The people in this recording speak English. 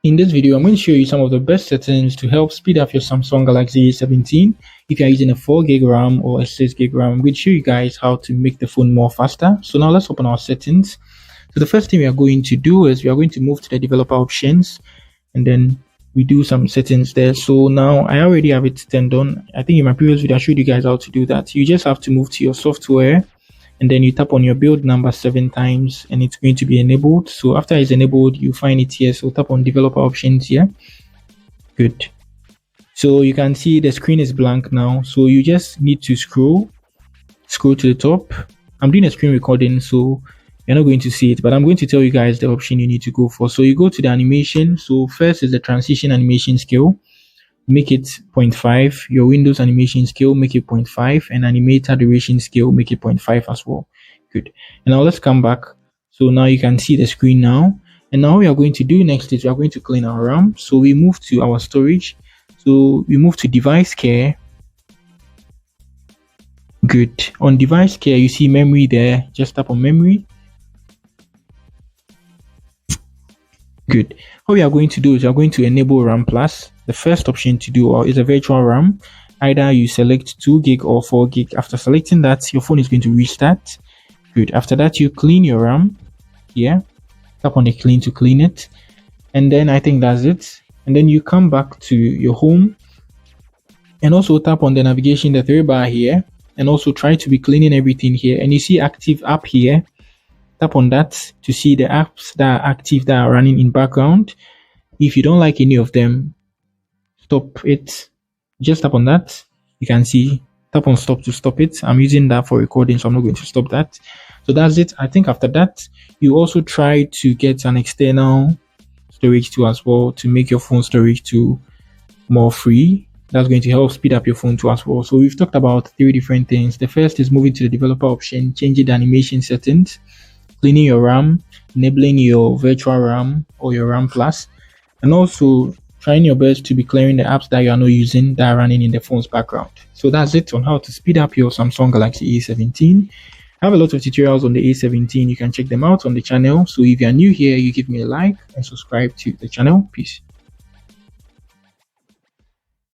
In this video, I'm going to show you some of the best settings to help speed up your Samsung Galaxy A17. If you're using a 4 gig RAM or a 6 gig RAM, I'm going to show you guys how to make the phone more faster. So now let's open our settings. So the first thing we are going to do is we are going to move to the developer options, and then we do some settings there. So now I already have it turned on. I think in my previous video I showed you guys how to do that. You just have to move to your software, and then you tap on your build number 7 times and it's going to be enabled. So after it's enabled, you find it here. So tap on developer options here. Good. So you can see the screen is blank now. So you just need to scroll to the top. I'm doing a screen recording, so you're not going to see it, but I'm going to tell you guys the option you need to go for. So you go to the animation. So first is the transition animation scale. Make it 0.5. Your Windows animation scale, make it 0.5, and animator duration scale, make it 0.5 as well. Good. And now let's come back. So now you can see the screen now. And now what we are going to do next is we are going to clean our RAM. So we move to our storage. So we move to device care. Good. On device care, you see memory there. Just tap on memory. Good. What we are going to do is we are going to enable RAM Plus. The first option to do is a virtual RAM. Either you select 2 gig or 4 gig. After selecting that, your phone is going to restart. Good. After that, you clean your RAM. Yeah. Tap on the clean to clean it. And then I think that's it. And then you come back to your home. And also tap on the navigation, the 3 bar here. And also try to be cleaning everything here. And you see active app here. Tap on that to see the apps that are active, that are running in background. If you don't like any of them, stop it. Just tap on that. You can see, tap on stop to stop it. I'm using that for recording, so I'm not going to stop that. So that's it. I think after that, you also try to get an external storage too as well to make your phone storage too more free. That's going to help speed up your phone too as well. So we've talked about 3 different things. The first is moving to the developer option, changing the animation settings, cleaning your RAM, enabling your virtual RAM or your RAM Plus, and also trying your best to be clearing the apps that you are not using that are running in the phone's background. So that's it on how to speed up your Samsung Galaxy A17. I have a lot of tutorials on the A17. You can check them out on the channel. So if you are new here, you give me a like and subscribe to the channel. Peace.